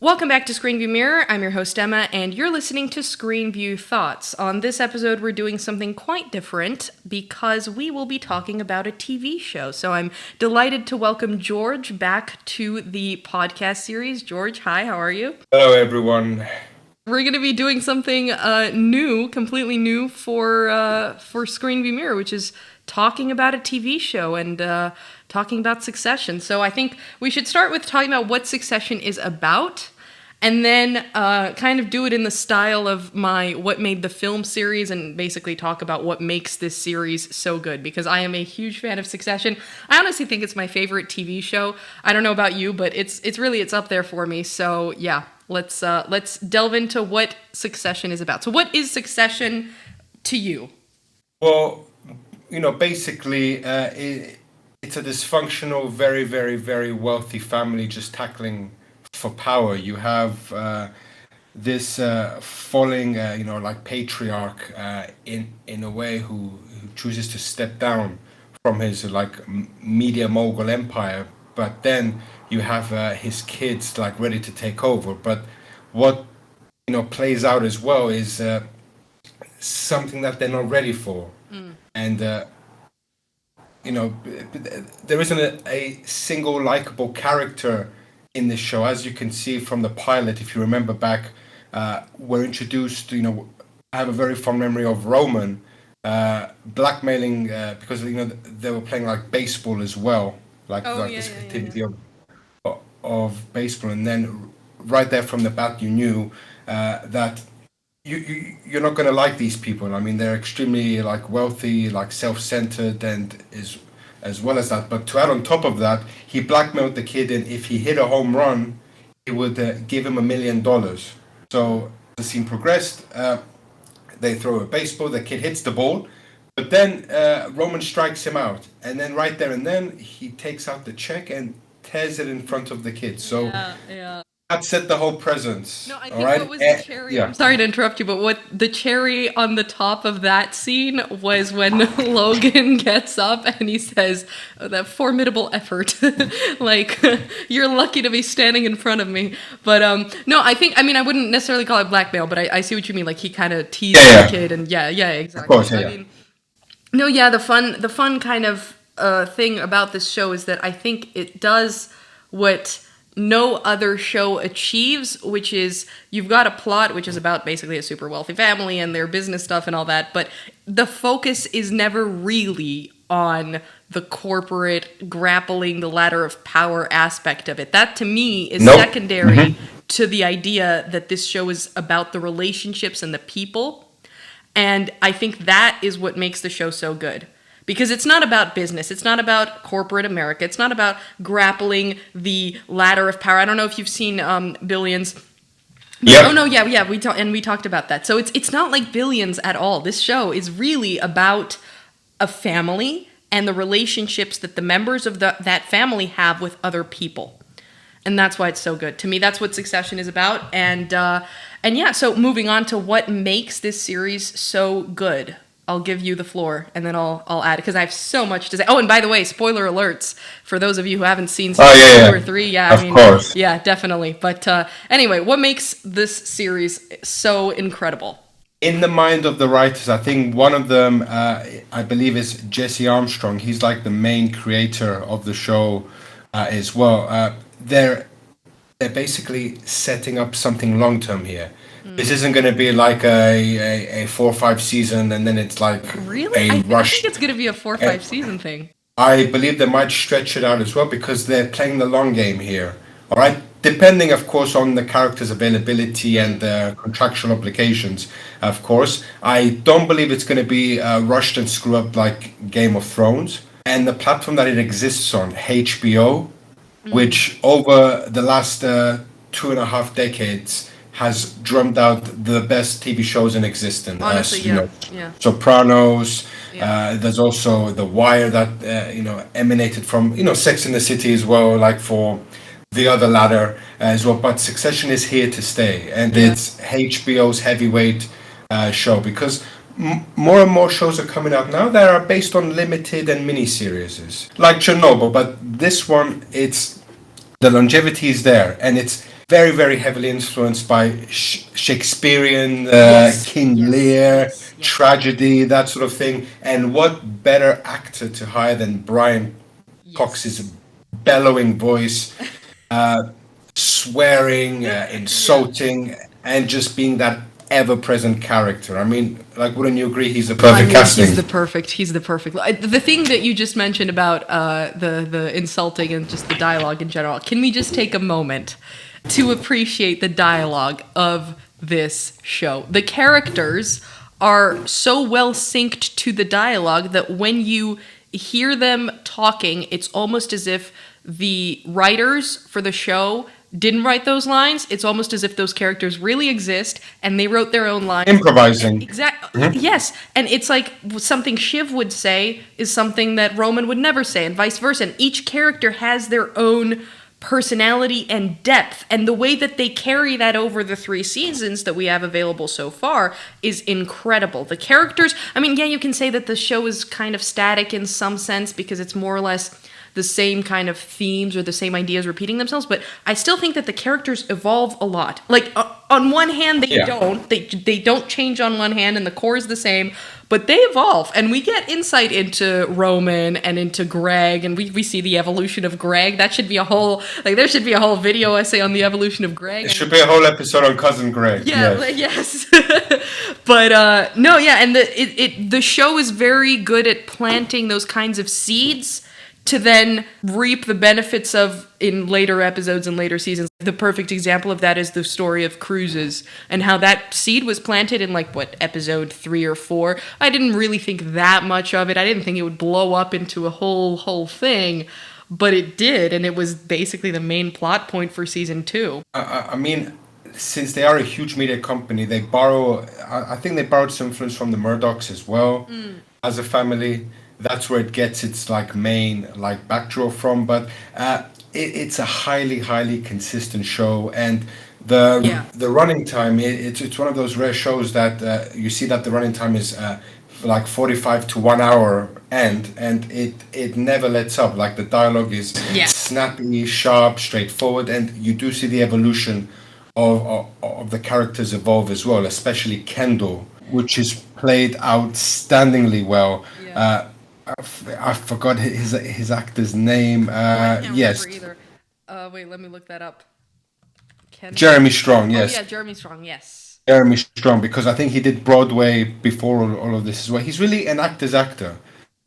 Welcome back to Screen View Mirror. I'm your host Emma, and you're listening to Screen View Thoughts. On this episode, we're doing something quite different because we will be talking about a TV show. So I'm delighted to welcome George back to the podcast series. George, hi, how are you? Hello, everyone. We're going to be doing something new, completely new for Screen View Mirror, which is talking about a TV show and talking about Succession. So I think we should start with talking about what Succession is about, and then kind of do it in the style of my What Made the Film series, and basically talk about what makes this series so good, because I am a huge fan of Succession. I honestly think it's my favorite TV show. I don't know about you, but it's up there for me. So yeah, let's delve into what Succession is about. So what is Succession to you? Well, basically, it's a dysfunctional, very, very, very wealthy family just tackling for power. You have this falling, like patriarch in a way who chooses to step down from his media mogul empire, but then you have his kids ready to take over. But what plays out as well is something that they're not ready for. And there isn't a single likable character in this show. As you can see from the pilot, if you remember back, we're introduced, I have a very fond memory of Roman blackmailing because they were playing baseball as well, this activity of baseball. And then right there from the bat, you knew that you're not going to like these people. I mean, they're extremely wealthy, self-centered, and as well as that. But to add on top of that, he blackmailed the kid, and if he hit a home run, he would give him $1 million. So the scene progressed. They throw a baseball. The kid hits the ball, but then Roman strikes him out, and then right there and then he takes out the check and tears it in front of the kid. So. Yeah. That set the whole presence. No, I think what was the cherry? Yeah. I'm sorry to interrupt you, but what the cherry on the top of that scene was when Logan gets up and he says, that formidable effort. You're lucky to be standing in front of me. But no, I wouldn't necessarily call it blackmail, but I see what you mean. He kind of teased the kid, and yeah, exactly. Of course, yeah. The fun kind of thing about this show is that I think it does what no other show achieves, which is you've got a plot which is about basically a super wealthy family and their business stuff and all that, but the focus is never really on the corporate grappling the ladder of power aspect of it. That to me is secondary to the idea that this show is about the relationships and the people, and I think that is what makes the show so good. Because it's not about business. It's not about corporate America. It's not about grappling the ladder of power. I don't know if you've seen Billions. Yeah. Oh no, yeah. We talked about that. So it's not like Billions at all. This show is really about a family and the relationships that the members of that family have with other people, and that's why it's so good. To me, that's what Succession is about. And yeah. So moving on to what makes this series so good. I'll give you the floor, and then I'll add, because I have so much to say. Oh, and by the way, spoiler alerts for those of you who haven't seen season 2 or 3. Yeah, of course. Yeah, definitely. But anyway, what makes this series so incredible? In the mind of the writers, I think one of them, I believe, is Jesse Armstrong. He's the main creator of the show as well. They're basically setting up something long-term here. This isn't going to be a 4 or 5 season, and then it's really? a rush. I think it's going to be a 4 or 5 season thing. I believe they might stretch it out as well, because they're playing the long game here. All right, depending, of course, on the character's availability and the contractual obligations. Of course, I don't believe it's going to be rushed and screw up like Game of Thrones. And the platform that it exists on, HBO, which over the last 2.5 decades has drummed out the best TV shows in existence. Honestly, yeah. Sopranos. Yeah. There's also The Wire that emanated from Sex and the City as well, for the other ladder as well. But Succession is here to stay, and it's HBO's heavyweight show, because more and more shows are coming out now that are based on limited and mini series, like Chernobyl. But this one, the longevity is there, and it's very, very heavily influenced by Shakespearean, Yes, King yes, Lear, yes, yes, tragedy, that sort of thing. And what better actor to hire than Brian yes. Cox's bellowing voice, swearing, Yeah. insulting, and just being that ever-present character. I mean, like, wouldn't you agree? He's a I perfect mean, casting. he's the perfect. The thing that you just mentioned about the insulting and just the dialogue in general. Can we just take a moment to appreciate the dialogue of this show? The characters are so well synced to the dialogue that when you hear them talking, it's almost as if the writers for the show didn't write those lines. It's almost as if those characters really exist and they wrote their own lines. Improvising. Exactly. Yes, and it's like something Shiv would say is something that Roman would never say, and vice versa. And each character has their own personality and depth, and the way that they carry that over the 3 seasons that we have available so far is incredible. The characters, I mean, yeah, you can say that the show is kind of static in some sense because it's more or less the same kind of themes or the same ideas repeating themselves, but I still think that the characters evolve a lot. Like on one hand, they don't. They don't change on one hand, and the core is the same, but they evolve, and we get insight into Roman and into Greg, and we see the evolution of Greg. That should be a whole there should be a whole video essay on the evolution of Greg. It should be a whole episode on Cousin Greg. Yeah, yes. But no, yeah, and the show is very good at planting those kinds of seeds to then reap the benefits of in later episodes and later seasons. The perfect example of that is the story of cruises and how that seed was planted in episode 3 or 4. I didn't really think that much of it. I didn't think it would blow up into a whole thing, but it did, and it was basically the main plot point for season 2. I mean, since they are a huge media company, they borrow. I think they borrowed some influence from the Murdochs as well, as a family. That's where it gets its main backdraw from. But it's a highly consistent show, and the running time. It's one of those rare shows that you see that the running time is 45 to 1 hour, and it never lets up. Like, the dialogue is snappy, sharp, straightforward, and you do see the evolution of the characters evolve as well, especially Kendall, which is played outstandingly well. I forgot his actor's name. I can't yes, remember either. Wait, let me look that up. Jeremy Strong. Oh Yes, yeah, Jeremy Strong. Yes. Jeremy Strong, because I think he did Broadway before all of this as well. He's really an actor's actor.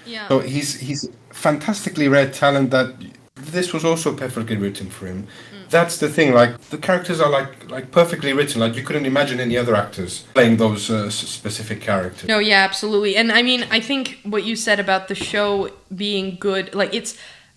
Yeah. So he's fantastically rare talent. That this was also perfectly written for him. That's the thing. The characters are like perfectly written. Like, you couldn't imagine any other actors playing those specific characters. No, yeah, absolutely. And I mean, I think what you said about the show being good,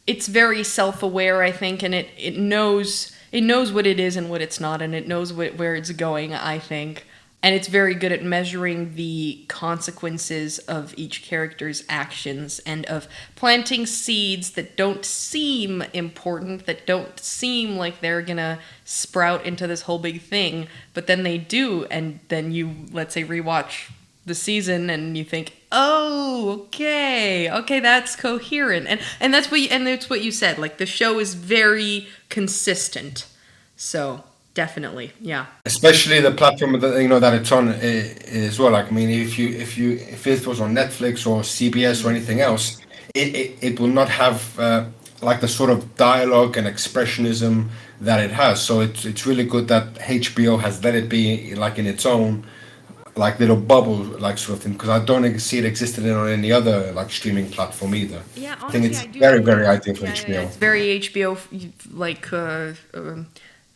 it's very self-aware, I think, and it knows what it is and what it's not, and it knows where it's going, I think. And it's very good at measuring the consequences of each character's actions and of planting seeds that don't seem important, that don't seem like they're gonna sprout into this whole big thing, but then they do, and then you, let's say, rewatch the season and you think, oh, okay, that's coherent. And that's what you said. Like, the show is very consistent. So definitely, yeah. Especially the platform that it's on as well. Like, I mean, if it was on Netflix or CBS or anything else, it will not have the sort of dialogue and expressionism that it has. So it's really good that HBO has let it be in its own little bubble sort of thing, because I don't see it existing on any other streaming platform either. Yeah, honestly, I think it's I do very ideal for yeah, HBO. yeah, it's very HBO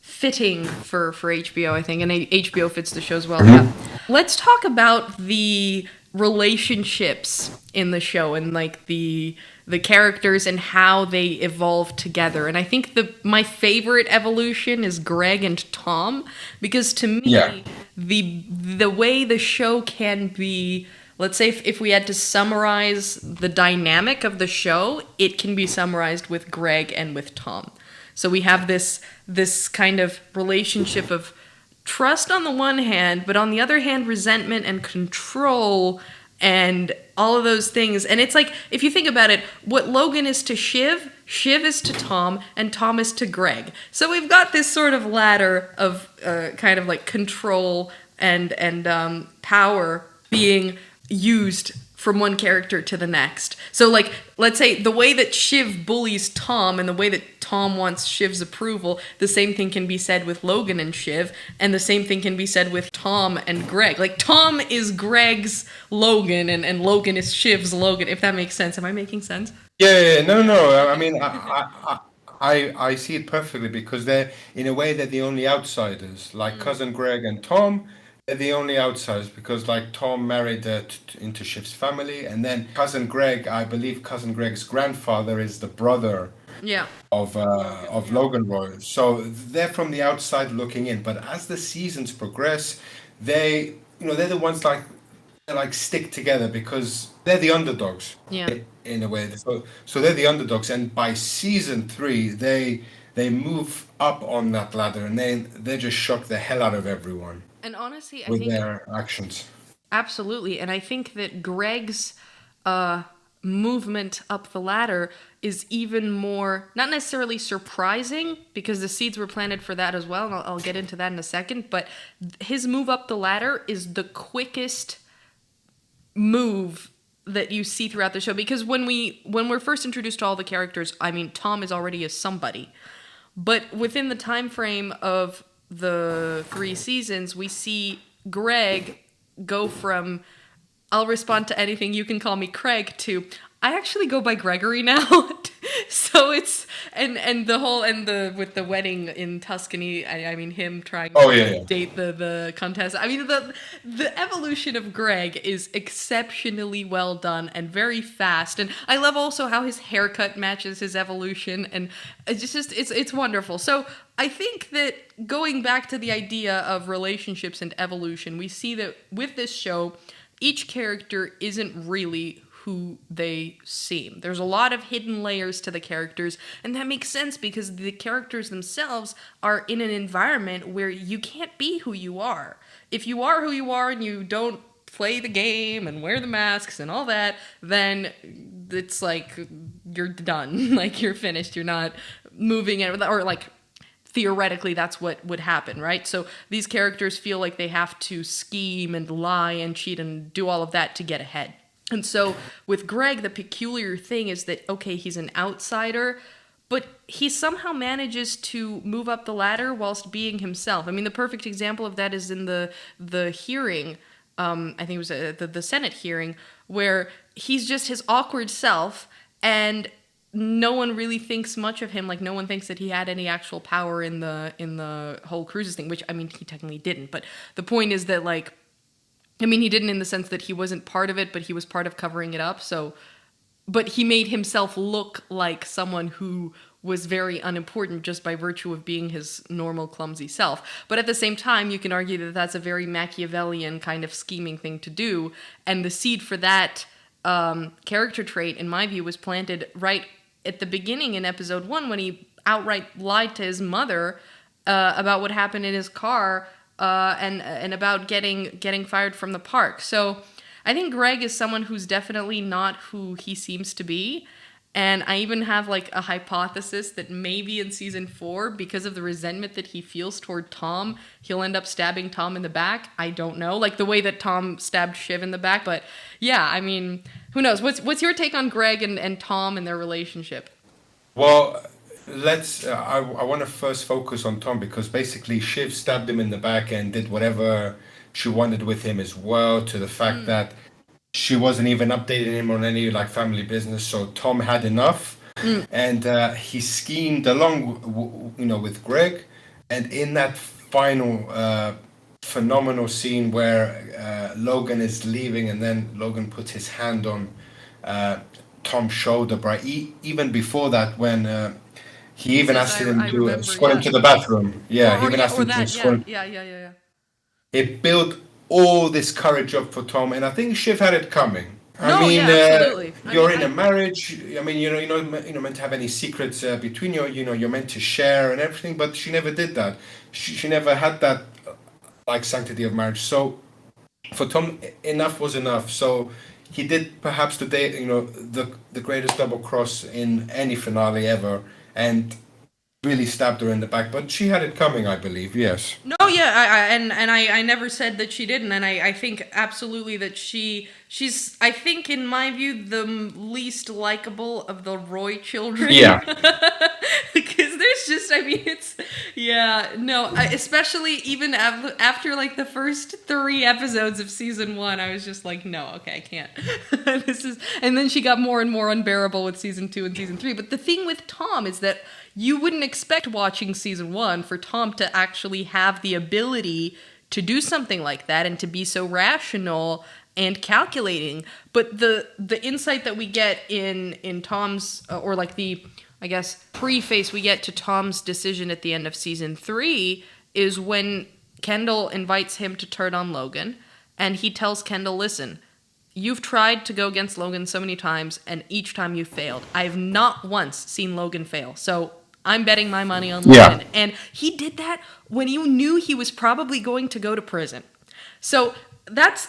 fitting for HBO, I think, and HBO fits the shows well. Yeah. Let's talk about the relationships in the show and the characters and how they evolve together. And I think my favorite evolution is Greg and Tom, because to me, the way the show can be, let's say if we had to summarize the dynamic of the show, it can be summarized with Greg and with Tom. So we have this kind of relationship of trust on the one hand, but on the other hand, resentment and control and all of those things. And it's like, if you think about it, what Logan is to Shiv, Shiv is to Tom, and Tom is to Greg. So we've got this sort of ladder of kind of like control and power being used from one character to the next. So, like, let's say the way that Shiv bullies Tom and the way that Tom wants Shiv's approval, the same thing can be said with Logan and Shiv, and the same thing can be said with Tom and Greg. Like, Tom is Greg's Logan, and Logan is Shiv's Logan, if that makes sense. Am I making sense? Yeah. No. I mean, I see it perfectly because they're, in a way, they're the only outsiders. Like cousin Greg and Tom, they're the only outsiders because, like, Tom married into Shiv's family, and then cousin Greg, I believe cousin Greg's grandfather is the brother Yeah. of Logan Roy. So they're from the outside looking in. But as the seasons progress, they, they're the ones like stick together because they're the underdogs. Yeah. In a way. So they're the underdogs, and by season 3, they move up on that ladder, and they just shock the hell out of everyone And honestly, I with think their actions. absolutely. And I think that Greg's movement up the ladder is even more, not necessarily surprising, because the seeds were planted for that as well, and I'll get into that in a second, but his move up the ladder is the quickest move that you see throughout the show, because when we're first introduced to all the characters, I mean, Tom is already a somebody, but within the time frame of the 3 seasons, we see Greg go from I'll respond to anything, you can call me Craig, to I actually go by Gregory now. So it's and the whole and the with the wedding in Tuscany, I mean him trying Oh, to yeah. date the contest. I mean the evolution of Greg is exceptionally well done and very fast, and I love also how his haircut matches his evolution, and it's wonderful. So I think that going back to the idea of relationships and evolution, we see that with this show, each character isn't really who they seem. There's a lot of hidden layers to the characters, and that makes sense because the characters themselves are in an environment where you can't be who you are. If you are who you are and you don't play the game and wear the masks and all that, then it's like you're done. Like you're finished. You're not moving, or like theoretically that's what would happen, right? So these characters feel like they have to scheme and lie and cheat and do all of that to get ahead. And so with Greg, the peculiar thing is that, okay, he's an outsider, but he somehow manages to move up the ladder whilst being himself. I mean, the perfect example of that is in the hearing, I think it was the Senate hearing, where he's just his awkward self, and no one really thinks much of him. Like, no one thinks that he had any actual power in the whole cruises thing, which, I mean, he technically didn't. But the point is that, like, I mean, he didn't in the sense that he wasn't part of it, but he was part of covering it up. So, but he made himself look like someone who was very unimportant just by virtue of being his normal clumsy self. But at the same time, you can argue that that's a very Machiavellian kind of scheming thing to do. And the seed for that character trait, in my view, was planted right at the beginning in episode 1 when he outright lied to his mother about what happened in his car and about getting fired from the park. So I think Greg is someone who's definitely not who he seems to be. And I even have like a hypothesis that maybe in season 4, because of the resentment that he feels toward Tom, he'll end up stabbing Tom in the back. I don't know, like the way that Tom stabbed Shiv in the back. But yeah, I mean, who knows? What's your take on Greg and Tom and their relationship? Well, I want to first focus on Tom because basically Shiv stabbed him in the back and did whatever she wanted with him as well, to the fact that she wasn't even updating him on any like family business. So Tom had enough, and he schemed along, with Greg. And in that final phenomenal scene where Logan is leaving, and then Logan puts his hand on Tom's shoulder, but even before that, when he even asked him I to remember, escort him yeah. to the bathroom. Yeah, he Or even yeah, asked or him to that, escort him. yeah. It built all this courage up for Tom, and I think Shiv had it coming. No, yeah, absolutely. You're in a marriage. I mean, you're not meant to have any secrets between you. You're meant to share and everything, but she never did that. She never had that like sanctity of marriage. So for Tom, enough was enough. So he did perhaps the greatest double cross in any finale ever, and really stabbed her in the back. But she had it coming, I believe. Yes. No, yeah, I never said that she didn't, and I think absolutely that she's I think in my view the least likable of the Roy children. Yeah. Because there's just, I mean, it's, yeah, no, especially even after like the first 3 episodes of season 1, I was just like, no, okay, I can't. And then she got more and more unbearable with season 2 and season 3. But the thing with Tom is that you wouldn't expect watching season 1 for Tom to actually have the ability to do something like that and to be so rational and calculating. But the insight that we get in Tom's, or like the, I guess, preface we get to Tom's decision at the end of season 3 is when Kendall invites him to turn on Logan, and he tells Kendall, listen, you've tried to go against Logan so many times, and each time you failed. I've not once seen Logan fail, so I'm betting my money on Logan. Yeah. And he did that when you knew he was probably going to go to prison. So that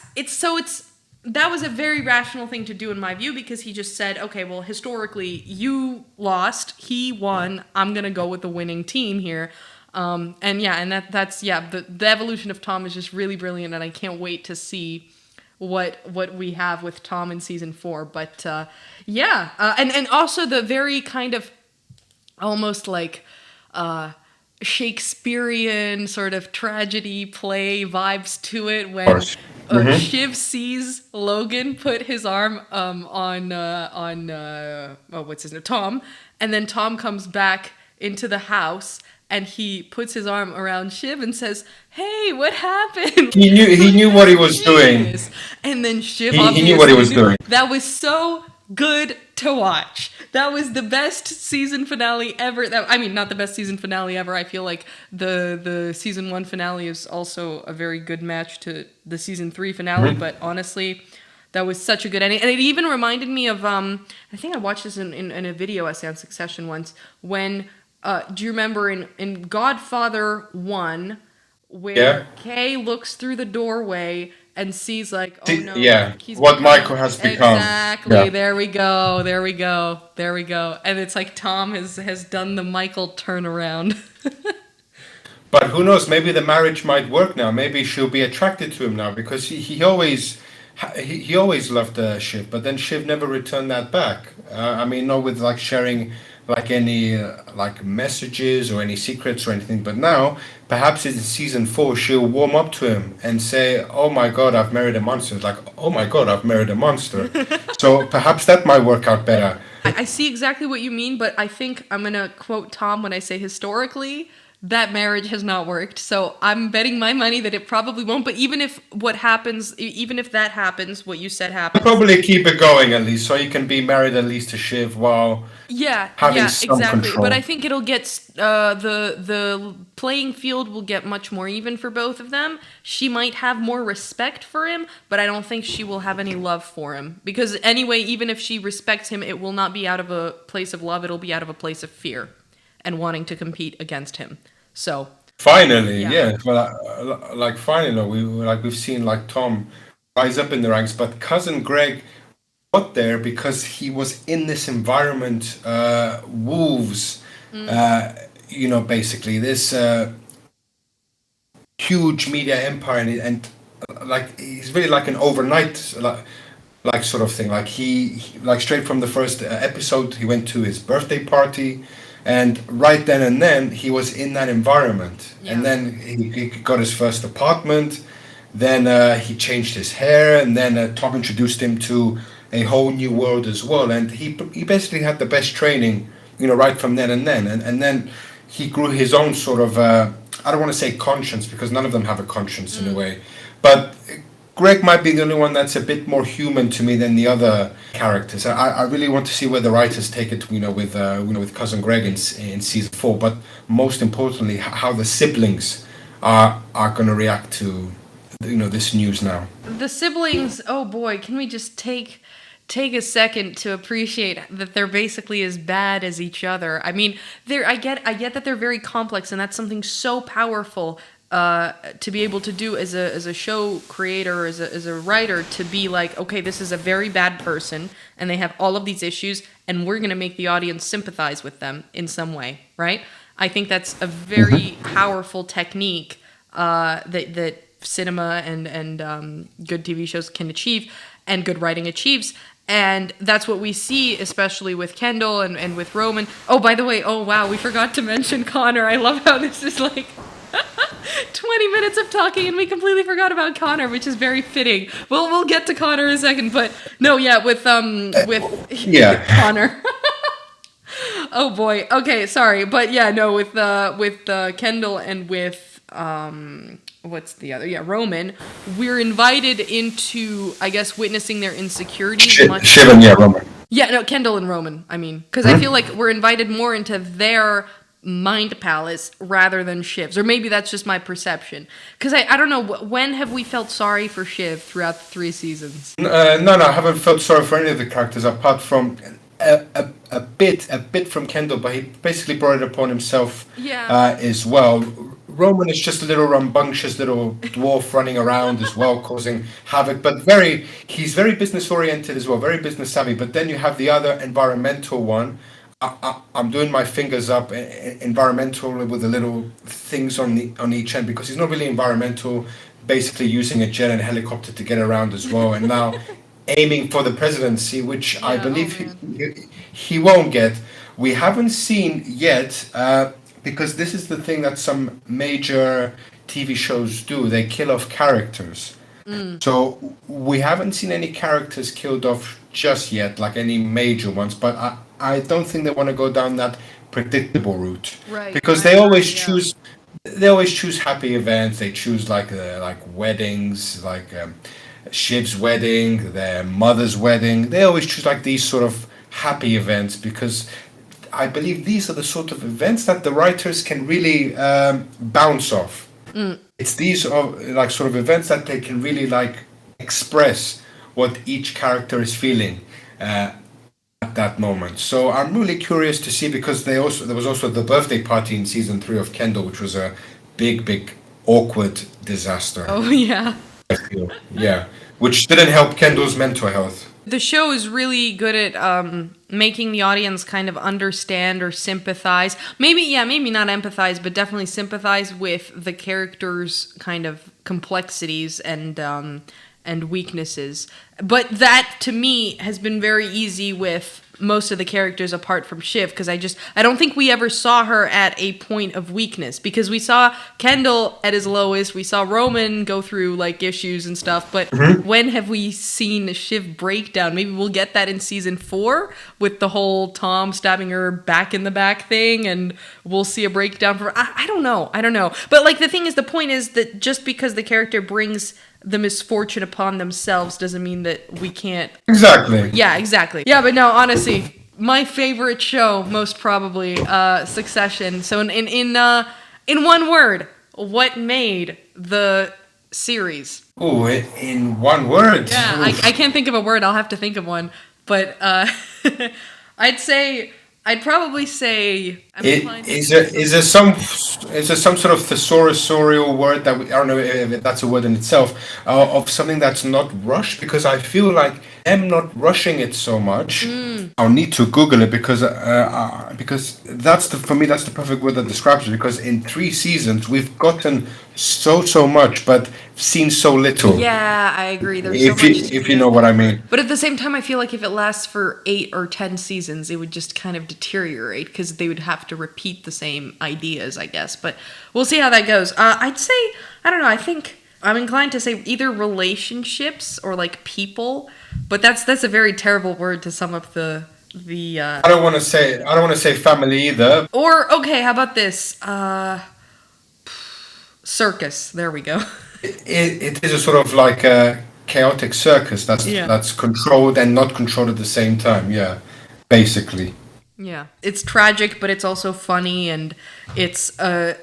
was a very rational thing to do in my view, because he just said, okay, well, historically, you lost, he won, I'm going to go with the winning team here. The evolution of Tom is just really brilliant, and I can't wait to see what we have with Tom in season 4. But and also the very kind of almost like Shakespearean sort of tragedy play vibes to it when Shiv sees Logan put his arm on what's his name, Tom, and then Tom comes back into the house and he puts his arm around Shiv and says, "Hey, what happened?" He knew what he was doing, and then Shiv he knew what he was doing. That was so good to watch. That was the best season finale ever. Not the best season finale ever. I feel like the season 1 finale is also a very good match to the season 3 finale. Mm-hmm. But honestly, that was such a good ending. And it even reminded me of, I think I watched this in a video essay on Succession once, when, do you remember in Godfather 1, where Kay looks through the doorway and sees like, oh no, what Michael has become. Exactly. Yeah. There we go. And it's like Tom has done the Michael turnaround. But who knows? Maybe the marriage might work now. Maybe she'll be attracted to him now, because he always loved Shiv, but then Shiv never returned that back. Not with like sharing like any like messages or any secrets or anything. But now, perhaps in season 4, she'll warm up to him and say, "Oh my God, I've married a monster." It's like, "Oh my God, I've married a monster." So perhaps that might work out better. I see exactly what you mean, but I think I'm gonna quote Tom when I say historically, that marriage has not worked. So I'm betting my money that it probably won't. But even if that happens, what you said happens, I'll probably keep it going at least, so you can be married at least to Shiv while having some control. But I think it'll get the playing field will get much more even for both of them. She might have more respect for him, but I don't think she will have any love for him, because anyway, even if she respects him, it will not be out of a place of love. It'll be out of a place of fear and wanting to compete against him. So finally, well, finally, we've seen like Tom rise up in the ranks, but cousin Greg got there because he was in this environment, wolves, basically this huge media empire, and like he's really like an overnight like sort of thing. Like he like straight from the first episode, he went to his birthday party. And right then and then, he was in that environment. Yeah. And then he got his first apartment. Then he changed his hair. And then Tom introduced him to a whole new world as well. And he basically had the best training, right from then and then. And then he grew his own sort of, I don't want to say conscience, because none of them have a conscience in a way. But Greg might be the only one that's a bit more human to me than the other characters. I really want to see where the writers take it, with cousin Greg in season 4. But most importantly, how the siblings are going to react to, this news now. The siblings. Oh boy, can we just take a second to appreciate that they're basically as bad as each other? I mean, I get that they're very complex, and that's something so powerful to be able to do as a show creator, as a writer, to be like, okay, this is a very bad person and they have all of these issues and we're going to make the audience sympathize with them in some way, right? I think that's a very powerful technique that cinema and good TV shows can achieve and good writing achieves. And that's what we see, especially with Kendall and with Roman. Oh, by the way, oh wow, we forgot to mention Connor. I love how this is like 20 minutes of talking and we completely forgot about Connor, which is very fitting. We'll get to Connor in a second, but no, yeah, with Connor. Oh boy. Okay, sorry, but yeah, no, with Kendall and with what's the other? Yeah, Roman. We're invited into, I guess, witnessing their insecurities. Shiv and Roman. Yeah, no, Kendall and Roman. I mean, because I feel like we're invited more into their mind palace rather than Shiv's, or maybe that's just my perception. Because I don't know, when have we felt sorry for Shiv throughout the 3 seasons? No, I haven't felt sorry for any of the characters apart from a bit from Kendall, but he basically brought it upon himself as well. Roman is just a little rambunctious little dwarf running around as well, causing havoc, but he's very business oriented as well, very business savvy. But then you have the other environmental one. I'm doing my fingers up, environmental with the little things on each end, because he's not really environmental, basically using a jet and a helicopter to get around as well, and now aiming for the presidency, which I believe he won't get. We haven't seen yet, because this is the thing that some major TV shows do. They kill off characters. So we haven't seen any characters killed off just yet, like any major ones, but I don't think they want to go down that predictable route, right? Because they always choose happy events. They choose like weddings, like Shiv's wedding, their mother's wedding. They always choose like these sort of happy events, because I believe these are the sort of events that the writers can really bounce off. It's these like sort of events that they can really like express what each character is feeling at that moment. So I'm really curious to see, because there was also the birthday party in season 3 of Kendall, which was a big awkward disaster. Oh yeah. I feel. Yeah, which didn't help Kendall's mental health. The show is really good at making the audience kind of understand or sympathize. Maybe not empathize, but definitely sympathize with the characters' kind of complexities and weaknesses. But that, to me, has been very easy with most of the characters apart from Shiv, because I don't think we ever saw her at a point of weakness, because we saw Kendall at his lowest, we saw Roman go through like issues and stuff, but when have we seen a Shiv breakdown? Maybe we'll get that in season 4 with the whole Tom stabbing her back in the back thing, and we'll see a breakdown for I don't know. But like the point is that just because the character brings the misfortune upon themselves doesn't mean that we can't. Exactly. Yeah, exactly. Yeah, but no, honestly, my favorite show, most probably, Succession. So in one word, what made the series? Oh, in one word. Yeah, I can't think of a word. I'll have to think of one. But I'd probably say. Is there some sort of thesaurusorial word that I don't know if that's a word in itself, of something that's not rushed? Because I feel like them not rushing it so much. I'll need to Google it, because for me that's the perfect word that describes it. Because in 3 seasons we've gotten so much, but seen so little. Yeah, I agree. There's if you know what I mean. But at the same time, I feel like if it lasts for 8 or 10 seasons, it would just kind of deteriorate, because they would have to repeat the same ideas, I guess. But we'll see how that goes. I'd say, I don't know, I think I'm inclined to say either relationships or like people, but that's a very terrible word to sum up the I don't want to say family either. Or okay, how about this? Circus. There we go. It is a sort of like a chaotic circus that's controlled and not controlled at the same time. Yeah, basically. Yeah, it's tragic, but it's also funny, and it's a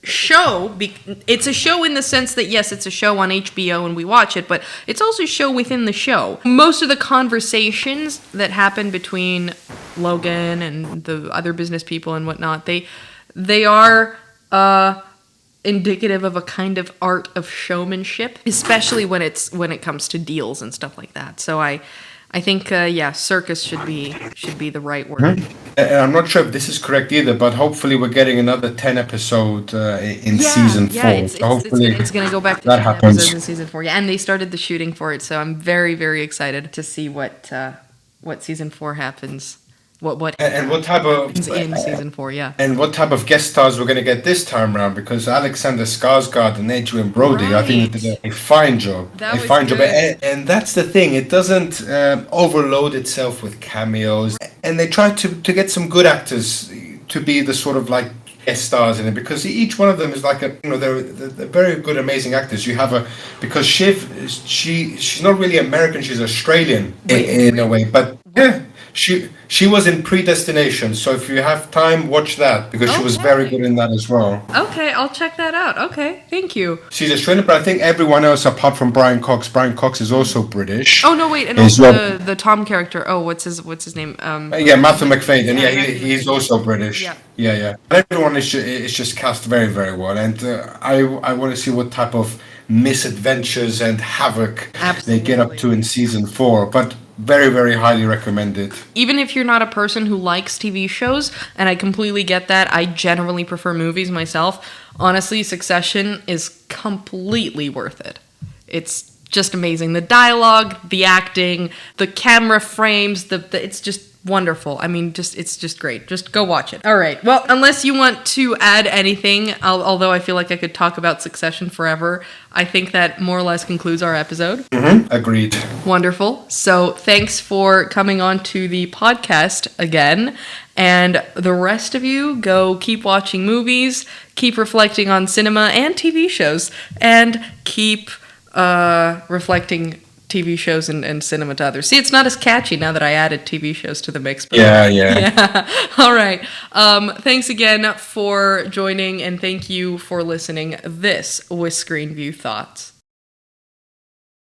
show. It's a show in the sense that yes, it's a show on HBO and we watch it, but it's also a show within the show. Most of the conversations that happen between Logan and the other business people and whatnot, they are indicative of a kind of art of showmanship, especially when it comes to deals and stuff like that. So I think circus should be the right word. And I'm not sure if this is correct either, but hopefully we're getting another 10 episode in season 4. It's going to go back to that 10 happens. episodes in season 4. Yeah, and they started the shooting for it, so I'm very, very excited to see what season 4 happens. What and what type of happens in season 4? Yeah. And what type of guest stars we're going to get this time around? Because Alexander Skarsgård and Adrian Brody, I think they did a fine job. And that's the thing; it doesn't overload itself with cameos, and they try to get some good actors to be the sort of like guest stars in it, because each one of them is like they're very good, amazing actors. You have because Shiv, she's not really American; she's Australian in a way, but yeah. She was in Predestination, so if you have time, watch that, because she was very good in that as well. Okay, I'll check that out. Okay, thank you. She's Australian, but I think everyone else apart from Brian Cox. Brian Cox is also British. Oh no, wait, and also the Tom character. Oh, what's his name? Matthew McFadden. Yeah, he's also British. Yeah. Yeah. Everyone is just cast very, very well, and I want to see what type of misadventures and havoc they get up to in season 4. But very, very highly recommended. Even if you're not a person who likes TV shows, and I completely get that, I generally prefer movies myself. Honestly, Succession is completely worth it. It's just amazing. The dialogue, the acting, the camera frames, it's just wonderful. I mean, it's just great. Just go watch it. All right. Well, unless you want to add anything, although I feel like I could talk about Succession forever, I think that more or less concludes our episode. Mm-hmm. Agreed. Wonderful. So thanks for coming on to the podcast again. And the rest of you, go keep watching movies, keep reflecting on cinema and TV shows, and keep reflecting TV shows and cinema to others. See, it's not as catchy now that I added TV shows to the mix. But Yeah. All right. Thanks again for joining, and thank you for listening. This was Screen View Thoughts.